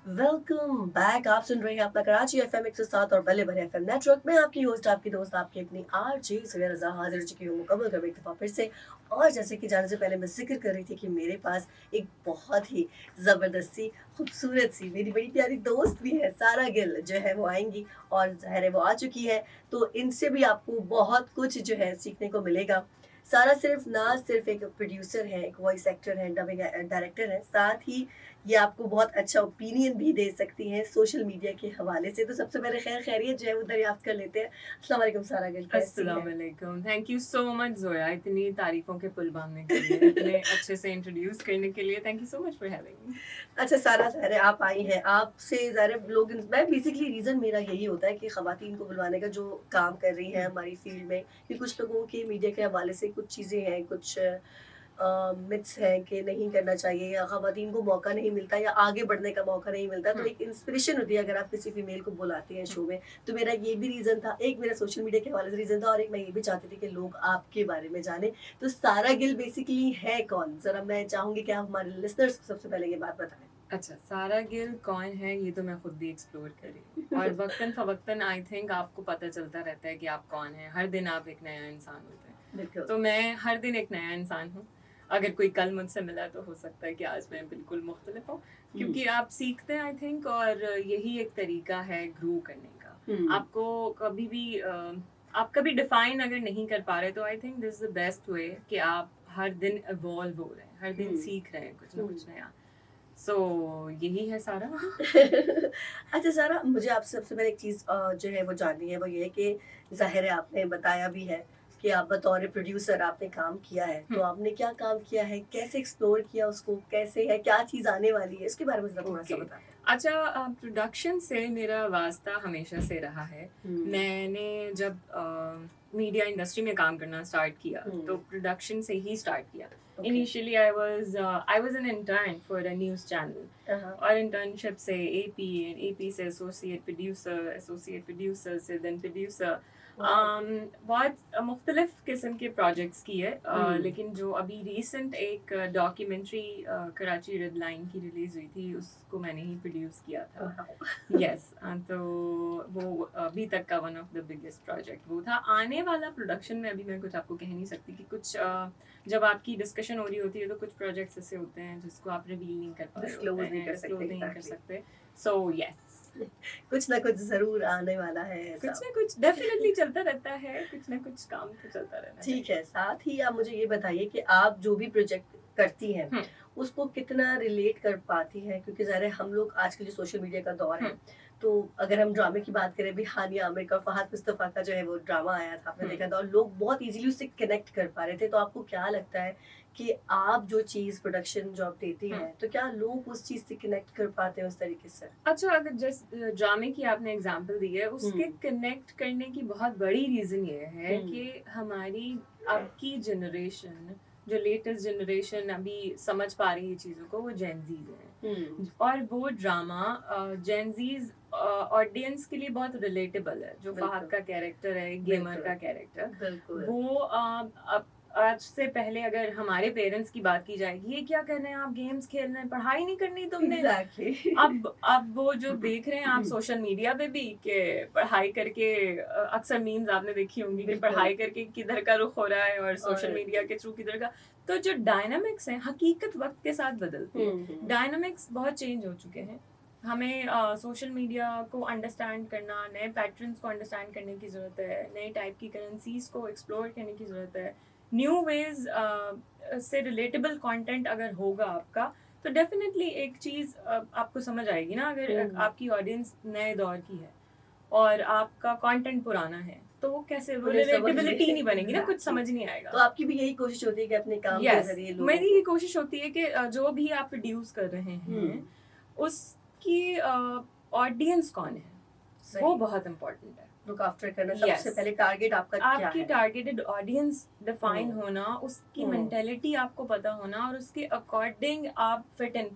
Welcome back. आप सुन रहे हैं अपना कराची एफएम 107 और बल्ले भरे एफएम नेटवर्क में। आपकी होस्ट, आपकी दोस्त, आपकी अपनी आरजे सुबह रजा हाजिर हो चुकी हूँ मुकम्मल कर एक दफ़ा फिर से। और जैसे कि जाने से पहले मैं जिक्र कर रही थी कि मेरे पास एक बहुत ही ज़बरदस्त सी खूबसूरत सी मेरी बड़ी प्यारी दोस्त भी है, सारा गिल जो है वो आएंगी। और ज़ाहिर है वो आ चुकी है, तो इनसे भी आपको बहुत कुछ जो है सीखने को मिलेगा। सारा सिर्फ ना सिर्फ एक प्रोड्यूसर है, एक वॉइस एक्टर है, डबिंग डायरेक्टर है, साथ ही ये आपको बहुत अच्छा ओपिनियन भी दे सकती हैं सोशल मीडिया के हवाले से। तो सबसे पहले खैर खैरियत जो है वो दरियाफ्त कर लेते हैं। अस्सलाम वालेकुम सारा गिल, कैसी अस्सलाम हैं? वालेकुम। Thank you so much Zoya, इतनी तारीफ़ों के पुल बाँधने के लिए, इतने अच्छे से इंट्रोड्यूस करने के लिए। Thank you so much for having me. अच्छा सारा, ज़ाहिर है आप आई हैं, आपसे ज़ाहिर है लोग मैं बेसिकली रीज़न मेरा यही होता है कि ख़वातीन को बुलवाने का जो काम कर रही हैं हुँ, हमारी फ़ील्ड में, कि कुछ लोगों के मीडिया के हवाले से कुछ चीज़ें हैं, कुछ मिथ्स हैं कि नहीं करना चाहिए या ख़वातीन को मौका नहीं मिलता या आगे बढ़ने का मौका नहीं मिलता। तो हुँ, एक इंस्पिरेशन होती है अगर आप किसी फ़ीमेल को बुलाते हैं हुँ। शो में। तो मेरा ये भी रीज़न था, एक मेरा सोशल मीडिया के हवाले से रीज़न था और एक मैं ये भी चाहती थी कि लोग आपके बारे में जानें। तो सारा गिल बेसिकली है कौन? ज़रा मैं चाहूँगी कि आप हमारे लिसनर्स को सबसे पहले ये बात बताएँ। अच्छा, सारा गिल कौन है, ये तो मैं खुद भी एक्सप्लोर कर रही हूँ और वक़्तन-फ़वक़्तन आई थिंक आपको पता चलता रहता है कि आप कौन हैं। हर दिन आप एक नया इंसान होते हैं। बिल्कुल। तो मैं हर दिन एक नया इंसान हूँ। अगर कोई कल मुझसे मिला तो हो सकता है कि आज मैं बिल्कुल मुख़्तलिफ़ हूँ, हुँ, क्योंकि आप सीखते हैं आई थिंक और यही एक तरीका है ग्रो करने का। हुँ, आपको कभी भी आप कभी डिफ़ाइन अगर नहीं कर पा रहे तो I think this is the best way कि आप हर दिन इवॉल्व हो रहे हैं, हर दिन हुँ, सीख रहे हैं कुछ ना हुँ। कुछ नया। सो यही है सारा। अच्छा सारा, मुझे आपसे सबसे पहले एक चीज़ जो है वो जाननी है, वो ये है कि ज़ाहिर है आपने बताया भी है कि आप बतौर प्रोड्यूसर आपने काम किया है। तो हुँ, आपने क्या काम किया है? कैसे एक्सप्लोर किया उसको? कैसे है? क्या चीज़ आने वाली है? इसके बारे में ज़रा थोड़ा-सा ओके। बता दें। अच्छा प्रोडक्शन से मेरा वास्ता हमेशा से रहा है। हुँ, मैंने जब मीडिया इंडस्ट्री में काम करना स्टार्ट किया, तो हुँ, प्रोडक्शन से ही स्टार्ट किया। Okay. Initially I was an intern for a news channel हाँ, और इंटर्नशिप से एपी, एपी से एसोसिएट प्रोड्यूसर से देन प्रोड्यूसर। वाओ! बहुत मुख्तलिफ किस्म के प्रोजेक्ट्स किए हुँ, लेकिन जो अभी रिसेंट एक डॉक्यूमेंट्री कराची रेड लाइन की रिलीज़ हुई थी उसको मैंने ही प्रोड्यूस किया था। वाओ! यस तो वो अभी तक का one of the biggest project वो था। आने वाला प्रोडक्शन में अभी मैं कुछ आपको कह नहीं सकती कि कुछ जब आपकी डिस्कशन हो रही होती है तो कुछ प्रोजेक्ट्स ऐसे होते हैं जिसको आप रिवील नहीं कर पा रहे होते डिस्क्लोज़ नहीं हैं, कर सकते डिस्क्लोज़ नहीं कर एग्ज़ैक्टली। सकते। So yes. कुछ ना कुछ ज़रूर आने वाला है कुछ ऐसा। ना कुछ डेफ़िनेटली चलता रहता है, कुछ ना कुछ काम तो चलता रहना ठीक चाहिए। है, साथ ही आप मुझे ये बताइए कि आप जो भी प्रोजेक्ट करती हैं, हुँ, उसको कितना रिलेट कर पाती हैं? क्योंकि ज़ाहिर है हम लोग आजकल जो सोशल मीडिया का दौर हुँ, है, तो अगर हम ड्रामे की बात करें, अभी हानिया आमिर का, फ़हाद मुस्तफ़ा का जो है वो ड्रामा आया था, आपने हुँ। देखा था और लोग बहुत ईज़िली उससे कनेक्ट कर पा रहे थे। तो आपको क्या लगता है कि आप जो चीज़ प्रोडक्शन जो आप देती हुँ। हैं, तो क्या लोग उस चीज़ से कनेक्ट कर पाते हैं उस तरीके से? अच्छा अगर ड्रामे की आपने एग्ज़ाम्पल दी है, उसके हुँ, कनेक्ट करने की बहुत बड़ी रीज़न ये है हुँ, कि हमारी अब की जनरेशन, जो लेटेस्ट जनरेशन अभी समझ पा रही है चीज़ों को, वो जेन ज़ीज़ हुँ, हैं। और वो ड्रामा जेन ज़ीज़ ऑडियंस के लिए बहुत रिलेटेबल है। जो फ़हाद बिल्कुल, का कैरेक्टर है, गेमर बिल्कुल, का कैरेक्टर, बिल्कुल। वो अब आज से पहले अगर हमारे पेरेंट्स की बात की जाएगी, "ये क्या कर रहे हैं आप? गेम्स खेल रहे हैं, पढ़ाई नहीं करनी तुमने?" एग्ज़ैक्टली। अब वो जो देख रहे हैं आप सोशल मीडिया पे भी कि पढ़ाई करके अक्सर मीम्स आपने देखी होंगी कि बिल्कुल। पढ़ाई करके किधर का रुख हो रहा है और सोशल और मीडिया के थ्रू किधर का। तो जो डायनामिक्स हैं, हकीकत वक़्त के साथ बदलती है। हुँ, हुँ। डायनामिक्स बहुत चेंज हो चुके हैं। हमें सोशल मीडिया को अंडरस्टैंड करना, नए पैटर्न्स को अंडरस्टैंड करने की ज़रूरत है, नए टाइप की करेंसीज़ को एक्सप्लोर करने की ज़रूरत है। न्यू वेज़ से रिलेटेबल कंटेंट अगर होगा आपका तो डेफिनेटली एक चीज़ आपको समझ आएगी ना अगर हुँ, आपकी ऑडियंस नए दौर की है और आपका कंटेंट पुराना है, तो वो कैसे वो उन्हें समझ में रिलेटेबिलिटी नहीं बनेगी ना, कुछ एग्ज़ैक्टली। समझ नहीं तो आएगा। आपकी भी यही कोशिश होती है कि अपने काम के यस, ज़रिए लोगों मेरी ये को कोशिश होती है कि जो भी आप प्रोड्यूस कर रहे हुँ, हैं, उसकी ऑडियंस कौन है, वो सही, बहुत इम्पोर्टेंट है। लुक आफ्टर करना यस। सबसे पहले टारगेट आपका क्या आपकी है? टारगेटेड ऑडियंस डिफाइन हुँ, होना, उसकी हुँ, मेंटालिटी आपको पता होना और उसके अकॉर्डिंग आप फिट इन,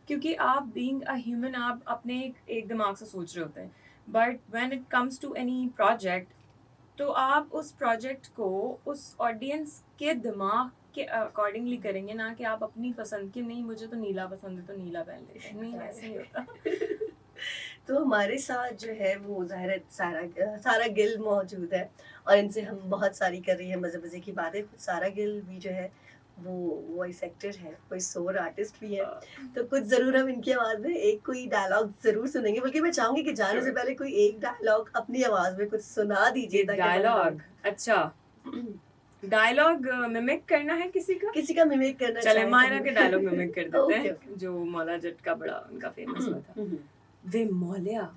क्योंकि आप बीइंग अ ह्यूमन आप अपने एक दिमाग से सोच रहे होते हैं। But when it comes to any project तो आप उस प्रोजेक्ट को उस ऑडियंस के दिमाग के अकॉर्डिंगली करेंगे ना कि आप अपनी पसंद की नहीं मुझे तो नीला पसंद है तो नीला पहन लेते हैं। नहीं ऐसे नहीं एग्ज़ैक्टली। होता। तो हमारे साथ जो है वो ज़ाहिर है सारा गिल मौजूद है और इनसे हम बहुत सारी कर रही हैं मज़े-मज़े की बातें। खुद सारा गिल भी जो है वो वॉइस एक्टर है, वॉइस ओवर आर्टिस्ट भी है। तो कुछ ज़रूर हम इनकी आवाज़ में एक कोई डायलॉग ज़रूर सुनेंगे, बल्कि मैं चाहूँगी कि जाने से श्योर। पहले कोई एक डायलॉग अपनी आवाज़ में कुछ सुना दीजिए एक ताकि हमारे डायलॉग, अच्छा, लोग डायलॉग मिमिक करना है किसी का? किसी का मिमिक करना चले चाहें तो मायरा के डायलॉग मिमिक कर देते ओके, हैं, ओके। जो मौला जट का बड़ा उनका फेमस हुआ था। हुँ, हुँ। वे मौलिया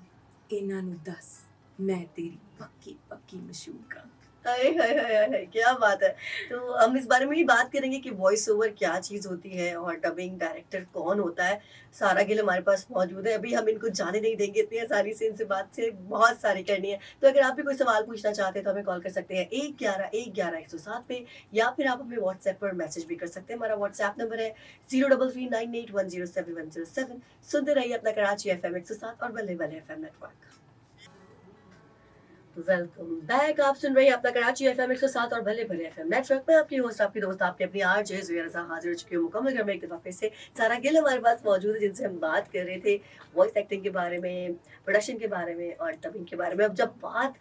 इन्हां नू दस मैं तेरी पक्की पक्की मशहूर हाय हाय हाय हाय हाय, क्या बात है। तो हम इस बारे में भी बात करेंगे कि वॉइस ओवर क्या चीज़ होती है और डबिंग डायरेक्टर कौन होता है। सारा गिल हमारे पास मौजूद है, अभी हम इनको जाने नहीं देंगे इतनी आसानी से, इनसे बात से बहुत सारी करनी है। तो अगर आप भी कोई सवाल पूछना चाहते हैं तो हमें कॉल कर सकते हैं 111-111-107 पे, या फिर आप हमें व्हाट्सएप पर मैसेज भी कर सकते हैं। हमारा व्हाट्सएप नंबर है 0339810717। सुनते रहिए अपना कराची एफएम 107 और बल्ले बल्ले एफएम नेटवर्क। Welcome back. आप सुन रहे हैं अपना कराची एफएम 107 और भले भले एफएम नेटवर्क में आपकी होस्ट आपकी दोस्त आपकी अपनी आरजे ज़ुहैर रज़ा हाजिर हो चुकी हूँ मुकम्मल घर में एक दफ़ा फिर से। सारा गिल हमारे पास मौजूद है जिनसे हम बात कर रहे थे वॉइस एक्टिंग के बारे में, प्रोडक्शन के बारे में और डबिंग के बारे में। अब जब बात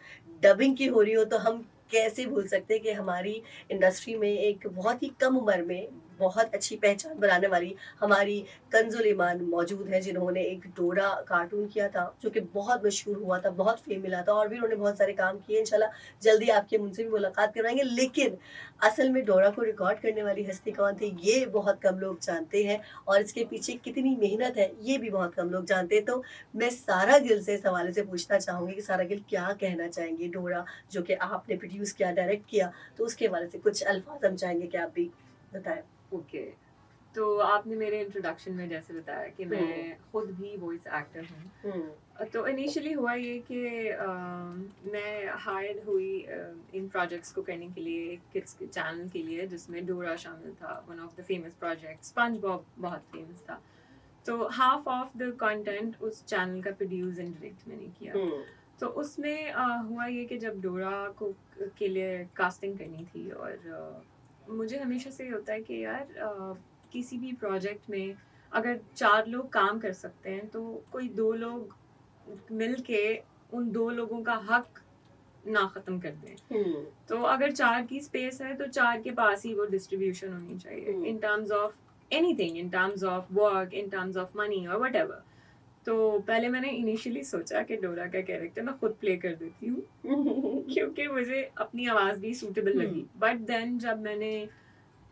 डबिंग की हो रही हो तो हम कैसे भूल सकते हैं कि हमारी इंडस्ट्री में एक बहुत ही कम उम्र में बहुत अच्छी पहचान बनाने वाली हमारी कंजुल ईमान मौजूद हैं, जिन्होंने एक डोरा कार्टून किया था जो कि बहुत मशहूर हुआ था, बहुत फेम मिला था और भी उन्होंने बहुत सारे काम किए। इंशाल्लाह जल्दी आपके मुझसे भी मुलाकात करवाएंगे। लेकिन असल में डोरा को रिकॉर्ड करने वाली हस्ती कौन थी ये बहुत कम लोग जानते हैं और इसके पीछे कितनी मेहनत है ये भी बहुत कम लोग जानते हैं। तो मैं सारा गिल से इस हवाले से पूछना चाहूंगी कि सारा गिल क्या कहना चाहेंगे डोरा जो कि आपने प्रोड्यूस किया, डायरेक्ट किया, तो उसके हवाले से कुछ अल्फाज हम चाहेंगे कि आप भी बताएं। ओके। तो आपने मेरे इंट्रोडक्शन में जैसे बताया कि मैं खुद भी वॉइस एक्टर हूँ। तो इनिशियली हुआ ये कि मैं हायर हुई इन प्रोजेक्ट्स को करने के लिए, किड्स के चैनल के लिए, जिसमें डोरा शामिल था, one of the famous project. Sponge Bob बहुत फेमस था। तो हाफ ऑफ द कंटेंट उस चैनल का प्रोड्यूस एंड डायरेक्ट मैंने किया। तो उसमें हुआ ये कि जब डोरा को के लिए कास्टिंग करनी थी, और मुझे हमेशा से ये होता है कि यार किसी भी प्रोजेक्ट में अगर 4 लोग काम कर सकते हैं तो कोई 2 लोग मिल के उन 2 लोगों का हक ना ख़त्म कर दें। तो अगर 4 की स्पेस है तो 4 के पास ही वो डिस्ट्रीब्यूशन होनी चाहिए, in terms of anything, in terms of work, in terms of money और व्हाटएवर। तो पहले मैंने इनिशियली सोचा कि डोरा का कैरेक्टर मैं खुद प्ले कर देती हूँ क्योंकि मुझे अपनी आवाज़ भी सूटेबल लगी। बट देन जब मैंने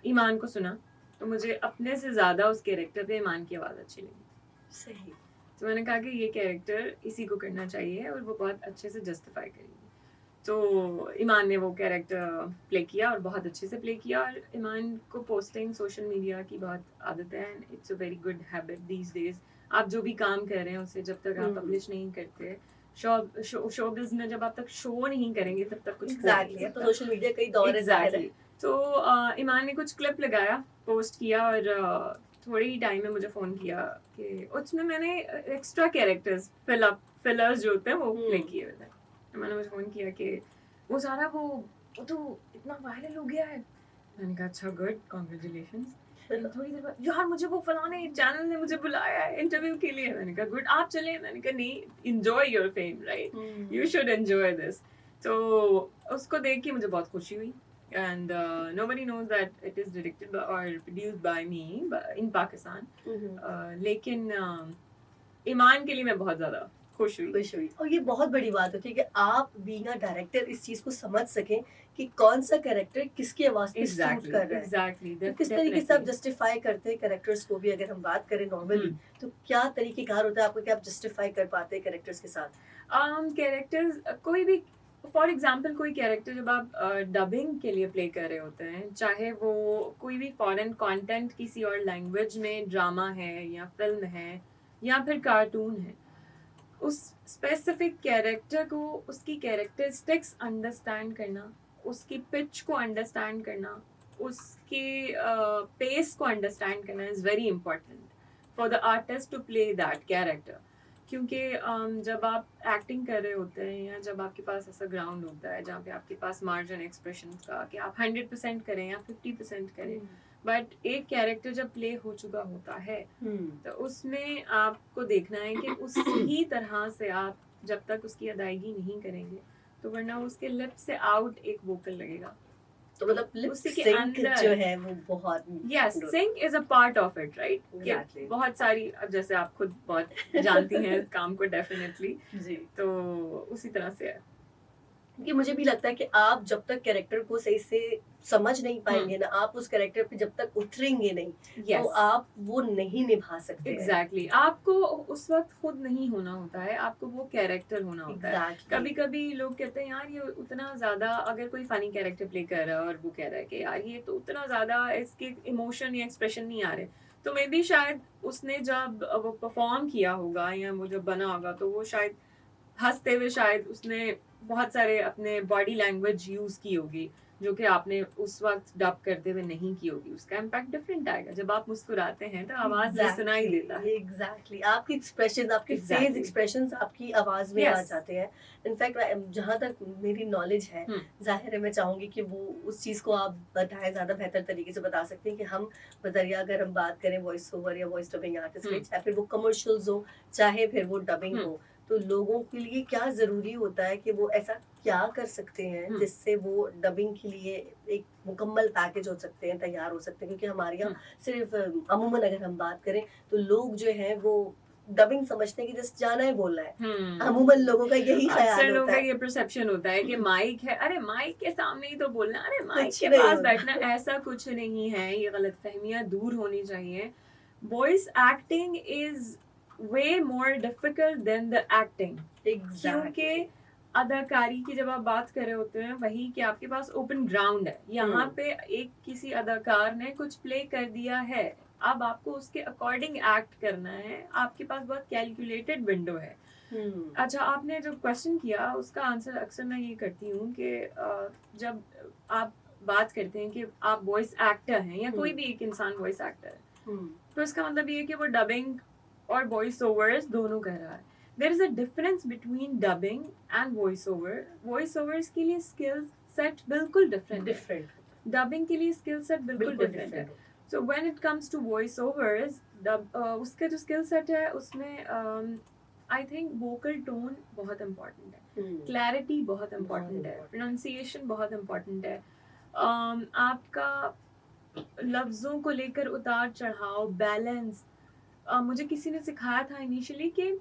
ईमान को सुना तो मुझे अपने से ज़्यादा उस कैरेक्टर पे ईमान की आवाज़ अच्छी लगी। सही। तो मैंने कहा कि ये कैरेक्टर इसी को करना चाहिए और वो बहुत अच्छे से जस्टिफाई करेगी। तो ईमान ने वो कैरेक्टर प्ले किया और बहुत अच्छे से प्ले किया। और ईमान को पोस्टिंग सोशल मीडिया की बहुत आदत है, and it's a very good habit these days. आप जो भी काम कर रहे हैं उसे जब तक आप पब्लिश नहीं करते, शोबिज़ में जब आप तक शो नहीं करेंगे तब तक कुछ एग्जैक्टली, अब तो सोशल मीडिया का ही दौर है, जाहिर है। तो ईमान ने कुछ क्लिप लगाया, पोस्ट किया, और थोड़े ही टाइम में मुझे फ़ोन किया कि उसमें मैंने एक्स्ट्रा कैरेक्टर्स फिलर्स जो होते हैं वो प्ले किए हुए थे। मैंने मुझे फ़ोन किया कि वो सारा वो तो इतना वायरल हो गया है। मैंने कहा अच्छा, गुड, कॉन्ग्रेचुलेशंस। थोड़ी देर बाद यार मुझे वो फलाने चैनल ने मुझे बुलाया है इंटरव्यू के लिए। मैंने कहा गुड, आप चले? मैंने कहा नहीं, enjoy your fame, right, you should enjoy this. तो उसको देख के मुझे बहुत खुशी हुई। And nobody knows that it is directed by, or produced by me in Pakistan. लेकिन ईमान के लिए मैं बहुत ज़्यादा खुश हुई। और ये बहुत बड़ी बात होती है कि आप बीइंग अ डायरेक्टर इस चीज को समझ सकें कि कौन सा कैरेक्टर किसकी आवाज पे सूट कर रहा है। एग्जैक्टली, तो किस तरीके से आप जस्टिफाई करते हैं कैरेक्टर्स को भी, अगर हम बात करें नॉर्मली तो क्या तरीकेकार होता है आपको कि आप जस्टिफाई कर पाते हैं कैरेक्टर्स के साथ? कैरेक्टर्स कोई भी, फॉर एग्जाम्पल कोई कैरेक्टर जब आप डबिंग के लिए प्ले कर रहे होते हैं, चाहे वो कोई भी फॉरेन कंटेंट किसी और लैंग्वेज में ड्रामा है या फिल्म है या फिर कार्टून है, उस स्पेसिफिक कैरेक्टर को, उसकी कैरेक्टरिस्टिक्स अंडरस्टैंड करना, उसकी पिच को अंडरस्टैंड करना, उसके पेस को अंडरस्टैंड करना is very important for the artist to play that character. क्योंकि जब आप एक्टिंग कर रहे होते हैं या जब आपके पास ऐसा ग्राउंड होता है जहाँ पे आपके पास मार्जिन एक्सप्रेशन का कि आप 100% करें या 50% करें, बट एक कैरेक्टर जब प्ले हो चुका होता है तो उसमें आपको देखना है कि उसी तरह से आप जब तक उसकी अदायगी नहीं करेंगे तो वरना उसके लिप से आउट एक वोकल लगेगा। तो मतलब लिप उसी के सिंक अंदर जो है वो बहुत yes sync is a part of it right. Exactly. बहुत सारी, अब जैसे आप खुद बहुत जानती हैं इस काम को डेफिनेटली, जी। तो उसी तरह से है। क्योंकि मुझे भी लगता है कि आप जब तक कैरेक्टर को सही से समझ नहीं पाएंगे ना, आप उस कैरेक्टर पे जब तक उतरेंगे नहीं तो यस आप वो नहीं निभा सकते हैं। एग्जैक्टली आपको उस वक्त खुद नहीं होना होता है, आपको वो कैरेक्टर होना होता है। Exactly. कभी कभी लोग कहते हैं यार ये उतना ज्यादा, अगर कोई फनी कैरेक्टर प्ले कर रहा है और वो कह रहा है कि यार ये तो उतना ज्यादा इसके इमोशन या एक्सप्रेशन नहीं आ रहे, तो मे बी शायद उसने जब वो परफॉर्म किया होगा या वो जब बना होगा तो वो शायद हंसते हुए शायद उसने बहुत सारे अपने बॉडी लैंग्वेज यूज की होगी जो कि आपने उस वक्त डब करते हुए नहीं की होगी। उसका इम्पैक्ट डिफरेंट आएगा। जब आप मुस्कुराते हैं तो आवाज में सुनाई देता है। एग्जैक्टली आपके एक्सप्रेशन, आपके फेस Exactly. एक्सप्रेशंस आपकी आवाज में आ Yes. जाते हैं। इनफैक्ट जहाँ तक मेरी नॉलेज है, जाहिर है मैं चाहूंगी कि वो उस चीज को आप बताएं, ज्यादा बेहतर तरीके से बता सकते हैं कि हम बजरिया अगर हम बात करें वॉइस ओवर या वॉइस डबिंग आर्टिस्ट, या फिर वो कमर्शियल्स हो चाहे फिर वो डबिंग हो, तो लोगों के लिए क्या जरूरी होता है कि वो ऐसा क्या कर सकते हैं जिससे वो डबिंग के लिए एक मुकम्मल पैकेज हो सकते हैं, तैयार हो सकते हैं। क्योंकि हमारे यहाँ सिर्फ अमूमन अगर हम बात करें तो लोग जो है वो डबिंग समझते हैं कि जस्ट जाना है बोलना है। अमूमन लोगों का यही अक्सर ख्याल लोगों होता का है। ये परसेप्शन होता है कि माइक है, अरे माइक के सामने ही तो बोलना, अरे माइक कुछ के नहीं पास होता। बैठना, ऐसा कुछ नहीं है। ये गलतफहमियां दूर होनी चाहिए। Voice acting is way more difficult than the acting. क्योंकि अदाकारी की जब आप बात कर रहे होते हैं वही कि आपके पास ओपन ग्राउंड है, यहाँ पे एक किसी अदाकार ने कुछ प्ले कर दिया है, अब आपको उसके अकॉर्डिंग एक्ट करना है। आपके पास बहुत कैलकुलेटेड विंडो है। अच्छा, आपने जो क्वेश्चन किया उसका आंसर अक्सर मैं ये करती हूँ कि जब आप बात करते हैं कि आप वॉइस एक्टर हैं या कोई भी एक इंसान वॉइस एक्टर है, तो इसका मतलब ये है कि वो डबिंग और वॉइस ओवर्स दोनों कर रहा है। There is a difference between dubbing and voice over. Voice overs के लिए स्किल सेट बिल्कुल डिफरेंट है, डबिंग के लिए स्किल सेट बिल्कुल डिफरेंट है। So when it comes to voice overs, उसका जो स्किल सेट है उसमें आई थिंक वोकल टोन बहुत इम्पोर्टेंट है, क्लैरिटी बहुत इम्पोर्टेंट है, प्रोनाउंसिएशन बहुत इम्पोर्टेंट है, आपका लफ्ज़ों को लेकर उतार चढ़ाव, बैलेंस। मुझे किसी ने सिखाया था इनिशियली कि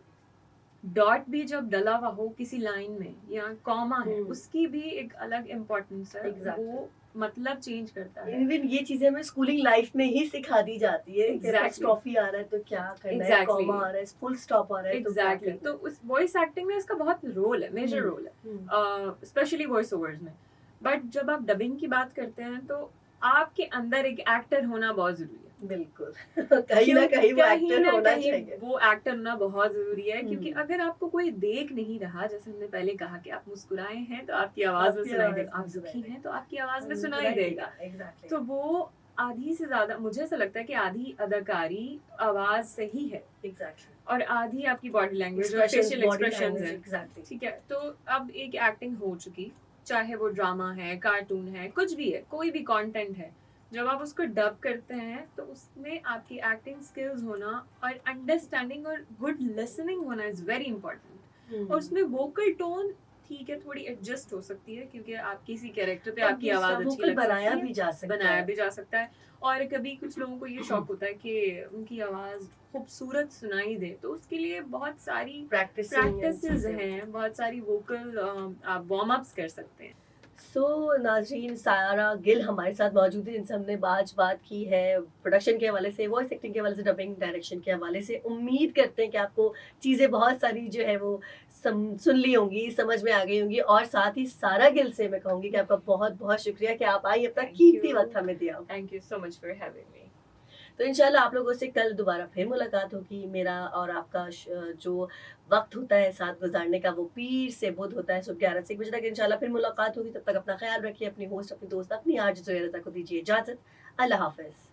डॉट भी जब डला हुआ हो किसी लाइन में या कॉमा है, उसकी भी एक अलग इम्पोर्टेंस है। वो मतलब चेंज करता है। इवन ये चीजें हमें स्कूलिंग लाइफ में ही सिखा दी जाती है। एग्जैक्टली आ रहा है तो क्या करना है, कॉमा आ रहा है, फुल स्टॉप आ रहा है, एग्जैक्टली तो उस वॉइस एक्टिंग में इसका बहुत रोल है, मेजर रोल है, स्पेशली वॉइस ओवर्स में। बट जब आप डबिंग की बात करते हैं तो आपके अंदर एक एक्टर होना बहुत जरूरी है। बिल्कुल कहीं ना कहीं वो एक्टर होना चाहिए। वो एक्टर होना बहुत जरूरी है, क्योंकि अगर आपको कोई देख नहीं रहा, जैसे हमने पहले कहा कि आप मुस्कुराए हैं तो आपकी आवाज में सुनाई देगा, आप दुखी हैं तो आपकी आवाज में सुनाई देगा। तो वो आधी से ज्यादा मुझे ऐसा लगता है कि आधी अदाकारी आवाज से ही है, और आधी आपकी बॉडी लैंग्वेज और फेशियल एक्सप्रेशंस है। ठीक है, तो अब एक एक्टिंग हो चुकी, चाहे वो ड्रामा है, कार्टून है, कुछ भी है, कोई भी कंटेंट है, जब आप उसको डब करते हैं तो उसमें आपकी एक्टिंग स्किल्स होना और अंडरस्टैंडिंग और गुड लिसनिंग होना इज वेरी इंपॉर्टेंट। और उसमें वोकल टोन ठीक है, थोड़ी एडजस्ट हो सकती है, क्योंकि आप किसी कैरेक्टर पे आपकी आवाज अच्छी लग बनाया भी जा सकता है। और कभी कुछ लोगों को ये शौक होता है कि उनकी आवाज खूबसूरत सुनाई दे, तो उसके लिए बहुत सारी प्रैक्टिसेस हैं, बहुत सारी वोकल आप वार्म अप्स कर सकते हैं। नाज़रीन, सारा गिल हमारे साथ मौजूद है, इनसे हमने बात की है प्रोडक्शन के हवाले से, वॉइस एक्टिंग के हवाले से, डबिंग डायरेक्शन के हवाले से। उम्मीद करते हैं कि आपको चीज़ें बहुत सारी जो है वो सुन ली होंगी, समझ में आ गई होंगी। और साथ ही सारा गिल से मैं कहूँगी कि आपका बहुत बहुत शुक्रिया कि आप आई, अपना कीमती वक्त हमें दिया। Thank you so much for having me. तो इंशाल्लाह आप लोगों से कल दोबारा फिर मुलाकात होगी। मेरा और आपका जो वक्त होता है साथ गुजारने का वो पीर से बुध होता है, सुबह 11 से 1 बजे तक इंशाल्लाह फिर मुलाकात होगी। तब तक अपना ख्याल रखिए, अपनी होस्ट, अपनी दोस्त, अपनी आरजे ज़ुहैर रज़ा को दीजिए इजाज़त। अल्लाह हाफ़िज़।